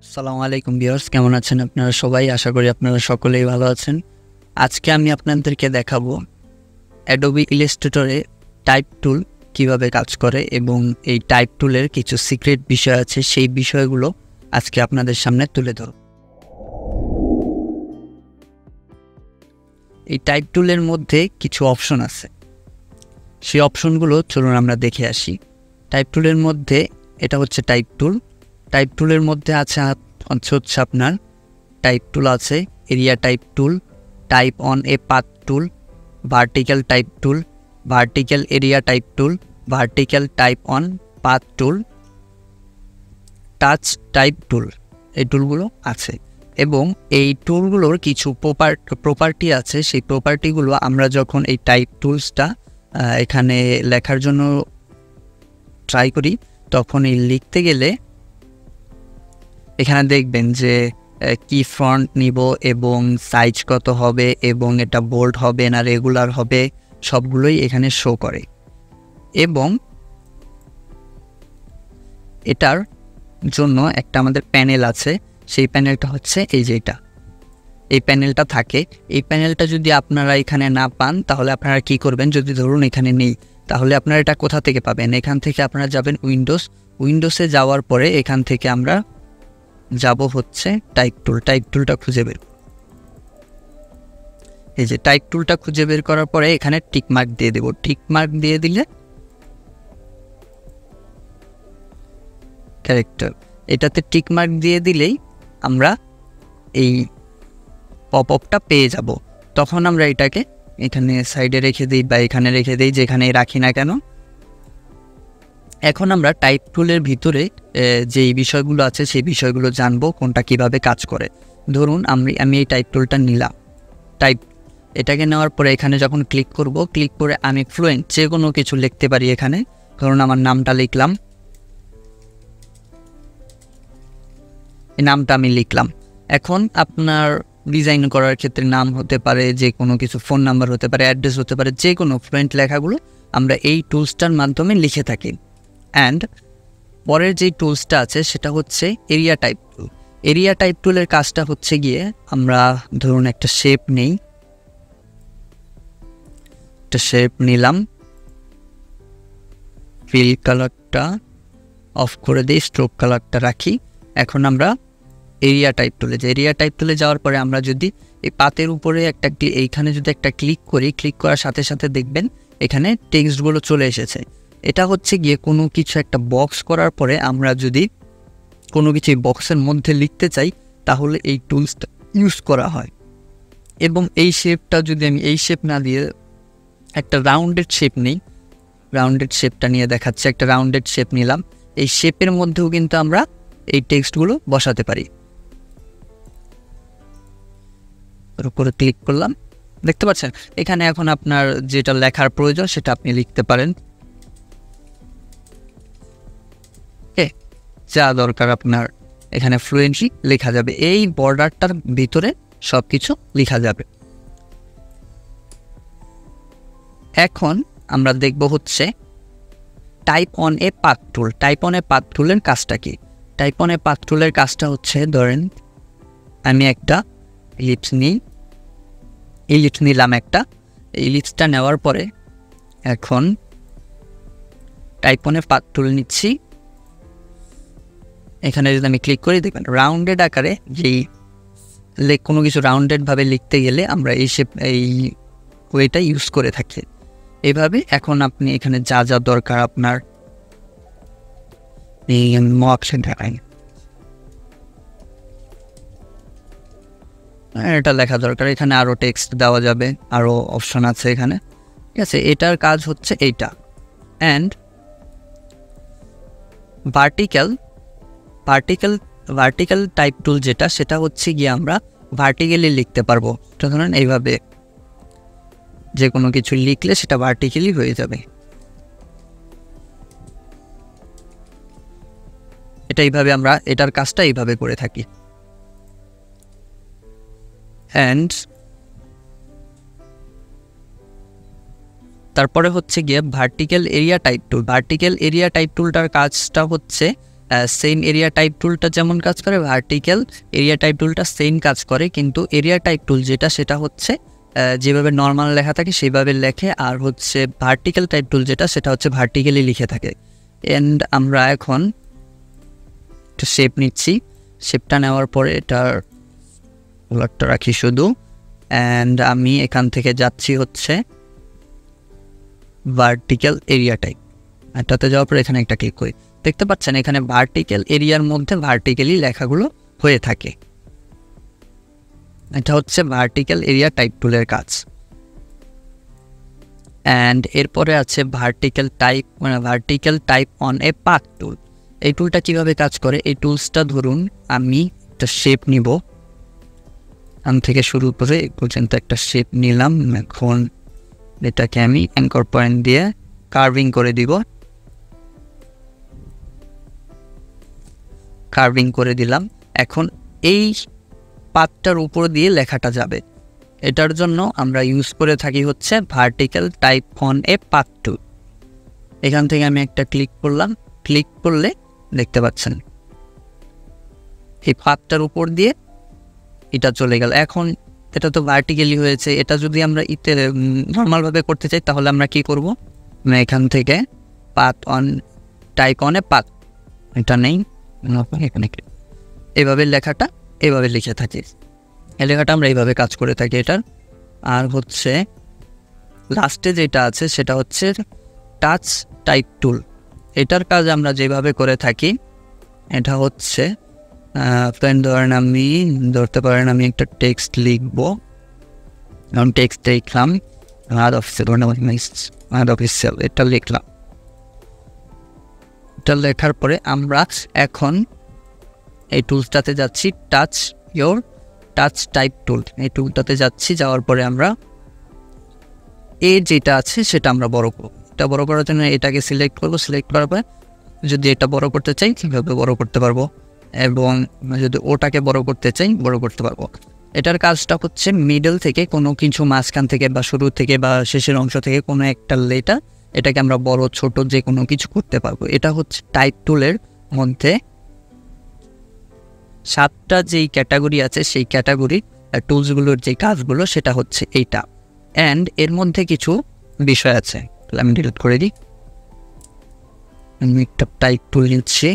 আসসালামু আলাইকুম ভিউয়ার্স, কেমন আছেন আপনারা সবাই? আশা করি আপনারা সকলেই ভালো আছেন। আজকে আমি আপনাদেরকে দেখাবো Adobe Illustrator এ টাইপ টুল কিভাবে কাজ করে এবং এই টাইপ টুলের কিছু সিক্রেট বিষয় আছে, সেই বিষয়গুলো আজকে আপনাদের সামনে তুলে ধরব। এই টাইপ টুলের মধ্যে কিছু অপশন আছে, সেই অপশনগুলো চলুন আমরা দেখে আসি। টাইপ টুলের মধ্যে এটা হচ্ছে টাইপ টুল। টাইপ টুলের মধ্যে আছে হচ্ছে আপনার টাইপ টুল আছে, area type tool, type on a path tool, vertical type tool, vertical area type tool, vertical type on path tool, touch type টুল। এই টুলগুলো আছে এবং এই টুলগুলোর কিছু প্রপার্টি আছে। সেই প্রপার্টিগুলো আমরা যখন এই টাইপ টুলসটা এখানে লেখার জন্য ট্রাই করি, তখন এই লিখতে গেলে এখানে দেখবেন যে কি ফন্ট নিব এবং সাইজ কত হবে এবং এটা বোল্ড হবে না রেগুলার হবে, সবগুলোই এখানে শো করে। এবং এটার জন্য একটা আমাদের প্যানেল আছে, সেই প্যানেলটা হচ্ছে এই যে এই প্যানেলটা থাকে। এই প্যানেলটা যদি আপনারা এখানে না পান তাহলে আপনারা কি করবেন, যদি ধরুন এখানে নেই তাহলে আপনারা এটা কোথা থেকে পাবেন? এখান থেকে আপনারা যাবেন উইন্ডোজে যাওয়ার পরে এখান থেকে আমরা যাব হচ্ছে টাইপ টুল। টাইপ টুলটা খুঁজে বের, এই যে টাইপ টুলটা খুঁজে বের করার পরে এখানে টিক মার্ক দিয়ে দেব। টিক মার্ক দিয়ে দিলে ক্যারেক্টার, এটাতে টিক মার্ক দিয়ে দিলেই আমরা এই পপ আপটা পেয়ে যাব। তখন আমরা এটাকে এখানে সাইডে রেখে দিই বা এখানে রেখে দিই, যেখানেই রাখি না কেন। এখন আমরা টাইপ টুলের ভিতরে যেই বিষয়গুলো আছে সেই বিষয়গুলো জানবো, কোনটা কিভাবে কাজ করে। ধরুন আমি এই টাইপ টুলটা নিলাম, এটাকে নেওয়ার পরে এখানে যখন ক্লিক করব, ক্লিক করে আমি ফ্লুয়েন্ট যে কোনো কিছু লিখতে পারি। এখানে ধরুন আমার নামটা লিখলাম, এই নামটা আমি লিখলাম। এখন আপনার ডিজাইন করার ক্ষেত্রে নাম হতে পারে, যে কোনো কিছু ফোন নাম্বার হতে পারে, অ্যাড্রেস হতে পারে, যে কোনো ফ্লুয়েন্ট লেখাগুলো আমরা এই টুলসটার মাধ্যমে লিখে থাকি। অ্যান্ড পরের যেই টুলসটা আছে সেটা হচ্ছে এরিয়া টাইপ টুল। এরিয়া টাইপ টুলের কাজটা হচ্ছে গিয়ে, আমরা ধরুন একটা শেপ নেই, একটা শেপ নিলাম, ফিল কালারটা অফ করে দিই, স্ট্রোক কালারটা রাখি। এখন আমরা এরিয়া টাইপ টুলে যাই। এরিয়া টাইপ টুলে যাওয়ার পরে আমরা যদি এই পাতের উপরে এইখানে যদি একটা ক্লিক করি, ক্লিক করার সাথে সাথে দেখবেন এখানে টেক্সটগুলো চলে এসেছে। এটা হচ্ছে গিয়ে কোনো কিছু একটা বক্স করার পরে আমরা যদি কোনো কিছু এই বক্সের মধ্যে লিখতে চাই তাহলে এই টুলসটা ইউজ করা হয়। এবং এই শেপটা যদি আমি এই শেপ না দিয়ে একটা রাউন্ডেড শেপ নিই, রাউন্ডেড শেপটা নিয়ে দেখাচ্ছি, একটা রাউন্ডেড শেপ নিলাম, এই শেপের মধ্যেও কিন্তু আমরা এই টেক্সটগুলো বসাতে পারি। উপরে ক্লিক করলাম, দেখতে পাচ্ছেন এখানে এখন আপনার যেটা লেখার প্রয়োজন সেটা আপনি লিখতে পারেন। যা দরকার আপনার এখানে ফ্লুয়েন্টলি লেখা যাবে, এই বর্ডারটার ভিতরে সব কিছু লেখা যাবে। এখন আমরা দেখব হচ্ছে type on a path tool. Type on a path টুলের কাজটা কি? টাইপ অন এ পাথ টুলের কাজটা হচ্ছে, ধরেন আমি একটা ইলিপস নিই, ইলিপস নিলাম একটা, ইলিপসটা নেওয়ার পরে এখন টাইপ অন এ পাথ টুল নিচ্ছি। এখানে যদি আমি ক্লিক করি দেখবেন রাউন্ডেড আকারে, যেই কোনো কিছু রাউন্ডেডভাবে লিখতে গেলে আমরা এই ওয়েটা ইউজ করে থাকি এইভাবে। এখন আপনি এখানে যা যা দরকার আপনার এটা লেখা দরকার, এখানে আরও টেক্সট দেওয়া যাবে, আরও অপশন আছে এখানে, ঠিক আছে। এটার কাজ হচ্ছে এইটা। অ্যান্ড ভার্টিক্যাল টাইপ টুল যেটা, সেটা হচ্ছে গিয়ে আমরা ভার্টিক্যালি লিখতে পারবো। ধরুন এইভাবে যে কোনো কিছু লিখলে সেটা ভার্টিক্যালি হয়ে যাবে। এটা এইভাবে আমরা এটার কাজটা এইভাবে করে থাকি। অ্যান্ড তারপরে হচ্ছে গিয়ে vertical area type tool. Vertical area type টুলটার কাজটা হচ্ছে সেম এরিয়া টাইপ টুলটা যেমন কাজ করে, ভার্টিক্যাল এরিয়া টাইপ টুলটা সেম কাজ করে, কিন্তু এরিয়া টাইপ টুল যেটা সেটা হচ্ছে যেভাবে নর্মাল লেখা থাকে সেভাবে লেখে, আর হচ্ছে ভার্টিক্যাল টাইপ টুল যেটা সেটা হচ্ছে ভার্টিক্যালি লিখে থাকে। অ্যান্ড আমরা এখন একটা শেপ নিচ্ছি, শেপটা নেওয়ার পরে এটার কালারটা রাখি শুধু, অ্যান্ড আমি এখান থেকে যাচ্ছি হচ্ছে ভার্টিক্যাল এরিয়া টাইপ, এটাতে যাওয়ার পরে এখানে একটা ক্লিক করি। দেখতে পাচ্ছেন এখানে ভার্টিক্যাল এরিয়ার মধ্যে ভার্টিক্যালি লেখাগুলো হয়ে থাকে। এটা হচ্ছে ভার্টিক্যাল এরিয়া টাইপ টুলের কাজ। অ্যান্ড এরপরে আছে ভার্টিক্যাল টাইপ, মানে vertical type on a path টুল। এই টুলটা কীভাবে কাজ করে, এই টুলসটা ধরুন আমি একটা শেপ নিব, আমি থেকে শুরু করে এই পর্যন্ত একটা শেপ নিলাম। এখন এটাকে আমি অ্যাঙ্কর পয়েন্ট দিয়ে কার্ভিং করে দিব, কার্ভিং করে দিলাম। এখন এই পাথটার উপর দিয়ে লেখাটা যাবে, এটার জন্য আমরা ইউজ করে থাকি হচ্ছে vertical type on a path টুল। এখান থেকে আমি একটা ক্লিক করলাম, ক্লিক করলে দেখতে পাচ্ছেন এই পাথটার উপর দিয়ে এটা চলে গেল। এখন এটা তো ভার্টিক্যালি হয়েছে, এটা যদি আমরা নর্মালভাবে করতে চাই তাহলে আমরা কি করব, এখান থেকে path on type on a path, এটা নেই, এখানে এইভাবে লেখাটা এইভাবে লিখে থাকি, এই লেখাটা আমরা এইভাবে কাজ করে থাকি এটার। আর হচ্ছে লাস্টে যেটা আছে সেটা হচ্ছে টাচ টাইপ টুল। এটার কাজ আমরা যেভাবে করে থাকি, এটা হচ্ছে ধরেন আমি ধরতে পারেন আমি একটা টেক্সট লিখবো, কারণ টেক্সট লিখলাম অফিসিয়াল, এটা লিখলাম। এটা লেখার পরে আমরা এখন এই টুলসটাতে যাচ্ছি, টাচ টাইপ টুল, এই টুলটাতে যাচ্ছি। যাওয়ার পরে আমরা যেটা আছে সেটা আমরা বড় করব। এটা বড় করার জন্য এটাকে সিলেক্ট করব, সিলেক্ট করার পর যদি এটা বড় করতে চাই কীভাবে বড় করতে পারবো, এবং যদি ওটাকে বড় করতে চাই বড় করতে পারবো। এটার কাজটা হচ্ছে মিডল থেকে কোনো কিছু মাঝখান থেকে বা শুরু থেকে বা শেষের অংশ থেকে কোনো একটা লেটার, এটাকে আমরা বড় ছোট যে কোনো কিছু করতে পারবো। এটা হচ্ছে টাইপ টুলের মধ্যে 7টা যেই ক্যাটাগরি আছে সেই ক্যাটাগরি টুলসগুলোর যে কাজগুলো সেটা হচ্ছে এইটা। অ্যান্ড এর মধ্যে কিছু বিষয় আছে, তাহলে আমি ডিলিট করে দিই। আমি একটা টাইপ টুল নিচ্ছি,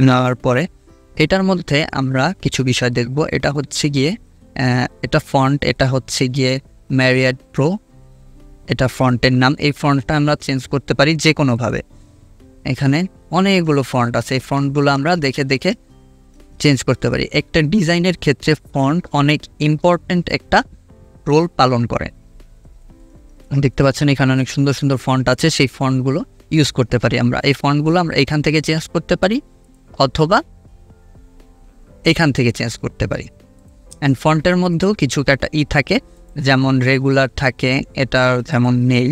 নেওয়ার পরে এটার মধ্যে আমরা কিছু বিষয় দেখব। এটা হচ্ছে গিয়ে এটা ফন্ট, এটা হচ্ছে গিয়ে ম্যারিয়াড প্রো, এটা ফন্টের নাম। এই ফন্টটা আমরা চেঞ্জ করতে পারি যে কোনোভাবে, এখানে অনেকগুলো ফন্ট আছে, এই ফন্টগুলো আমরা দেখে দেখে চেঞ্জ করতে পারি। একটা ডিজাইনের ক্ষেত্রে ফন্ট অনেক ইম্পর্ট্যান্ট একটা রোল পালন করে। দেখতে পাচ্ছেন এখানে অনেক সুন্দর সুন্দর ফন্ট আছে, সেই ফন্টগুলো ইউজ করতে পারি আমরা। এই ফন্টগুলো আমরা এখান থেকে চেঞ্জ করতে পারি অথবা এখান থেকে চেঞ্জ করতে পারি। অ্যান্ড ফন্টের মধ্যেও কিছু একটা থাকে, যেমন রেগুলার থাকে, এটা যেমন নেই।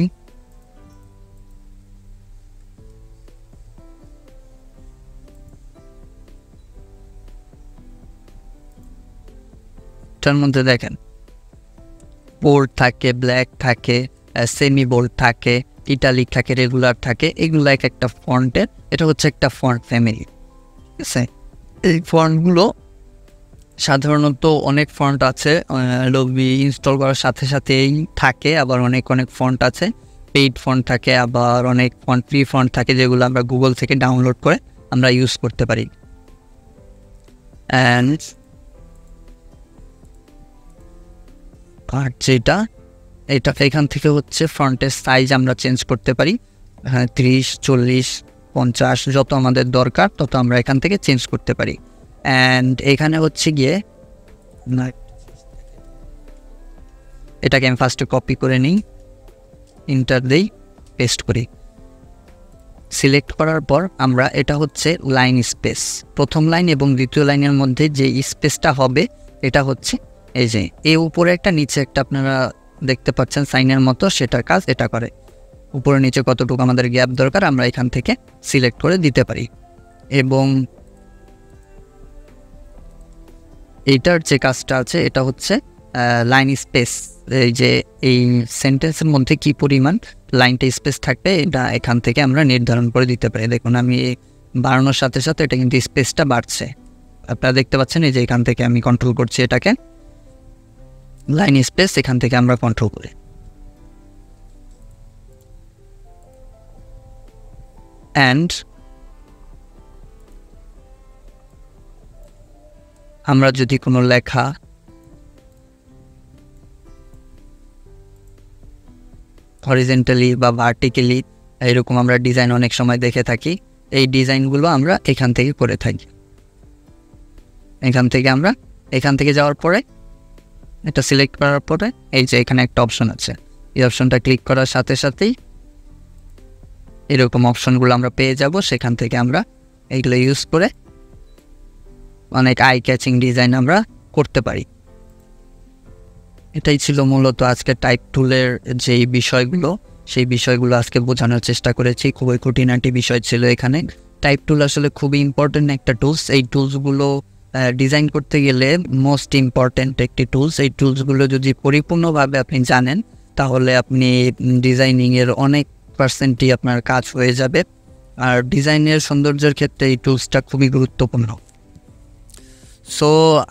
এটার মধ্যে দেখেন বোল্ড থাকে, ব্ল্যাক থাকে, সেমি বোল্ড থাকে, ইটালিক থাকে, রেগুলার থাকে, এগুলো এক একটা ফন্টের, এটা হচ্ছে একটা ফন্ট ফ্যামিলি। ঠিক আছে, এই ফন্টগুলো সাধারণত অনেক ফন্ট আছে Adobe ইনস্টল করার সাথে সাথেই থাকে, আবার অনেক ফন্ট আছে পেইড ফন্ট থাকে, আবার অনেক ফন্ট ফ্রি ফন্ট থাকে যেগুলো আমরা গুগল থেকে ডাউনলোড করে আমরা ইউজ করতে পারি। অ্যান্ড যেটা এটা এখান থেকে হচ্ছে ফন্টের সাইজ আমরা চেঞ্জ করতে পারি, 30, 40, 50 যত আমাদের দরকার তত আমরা এখান থেকে চেঞ্জ করতে পারি। অ্যান্ড এখানে হচ্ছে গিয়ে এটাকে আমি ফার্স্টে কপি করে নিই, ইন্টার দেই, পেস্ট করি। সিলেক্ট করার পর আমরা এটা হচ্ছে লাইন স্পেস, প্রথম লাইন এবং দ্বিতীয় লাইনের মধ্যে যে স্পেসটা হবে এটা হচ্ছে এই যে এই উপরে একটা নিচে একটা আপনারা দেখতে পাচ্ছেন সাইনের মতো, সেটার কাজ এটা করে। উপরে নিচে কতটুকু আমাদের গ্যাপ দরকার আমরা এখান থেকে সিলেক্ট করে দিতে পারি। এবং এইটার যে কাজটা আছে এটা হচ্ছে লাইন স্পেস, এই যে এই সেন্টেন্সের মধ্যে কি পরিমাণ লাইনটা স্পেস থাকবে এটা এখান থেকে আমরা নির্ধারণ করে দিতে পারি। দেখুন আমি বাড়ানোর সাথে সাথে এটা কিন্তু স্পেসটা বাড়ছে, আপনারা দেখতে পাচ্ছেন। এই যে এখান থেকে আমি কন্ট্রোল করছি এটাকে, লাইন স্পেস এখান থেকে আমরা কন্ট্রোল করি। অ্যান্ড আমরা যদি কোনো লেখা হরিজেন্টালি বা ভার্টিক্যালি এরকম আমরা ডিজাইন অনেক সময় দেখে থাকি, এই ডিজাইনগুলো আমরা এখান থেকে করে থাকি। এখান থেকে যাওয়ার পরে এটা সিলেক্ট করার পরে এই যে এখানে একটা অপশন আছে, এই অপশনটা ক্লিক করার সাথে সাথেই এরকম অপশনগুলো আমরা পেয়ে যাব। সেখান থেকে আমরা এইগুলো ইউজ করে অনেক আই ক্যাচিং ডিজাইন আমরা করতে পারি। এটাই ছিল মূলত আজকে টাইপ টুলের যেই বিষয়গুলো, সেই বিষয়গুলো আজকে বোঝানোর চেষ্টা করেছি। খুবই খুঁটিনাটি বিষয় ছিল এখানে। টাইপ টুল আসলে খুবই ইম্পর্টেন্ট একটা টুলস। এই টুলসগুলো ডিজাইন করতে গেলে মোস্ট ইম্পর্টেন্ট একটি টুলস। এই টুলসগুলো যদি পরিপূর্ণভাবে আপনি জানেন তাহলে আপনি ডিজাইনিংয়ের অনেক পার্সেন্টই আপনার কাজ হয়ে যাবে। আর ডিজাইনের সৌন্দর্যের ক্ষেত্রে এই টুলসটা খুবই গুরুত্বপূর্ণ। সো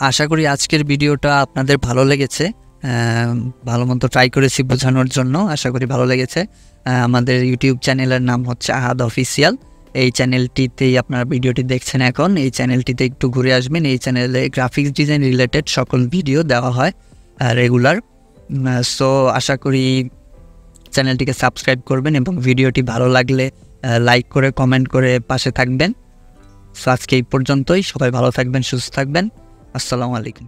আশা করি আজকের ভিডিওটা আপনাদের ভালো লেগেছে। ভালো মতো ট্রাই করেছি বোঝানোর জন্য, আশা করি ভালো লেগেছে। আমাদের ইউটিউব চ্যানেলের নাম হচ্ছে আহাদ অফিসিয়াল। এই চ্যানেলটিতেই আপনারা ভিডিওটি দেখছেন এখন। এই চ্যানেলটিতে একটু ঘুরে আসবেন। এই চ্যানেলে গ্রাফিক্স ডিজাইন রিলেটেড সকল ভিডিও দেওয়া হয় রেগুলার। সো আশা করি চ্যানেলটিকে সাবস্ক্রাইব করবেন এবং ভিডিওটি ভালো লাগলে লাইক করে কমেন্ট করে পাশে থাকবেন। সো আজকে এই পর্যন্তই। সবাই ভালো থাকবেন, সুস্থ থাকবেন। আসসালামু আলাইকুম।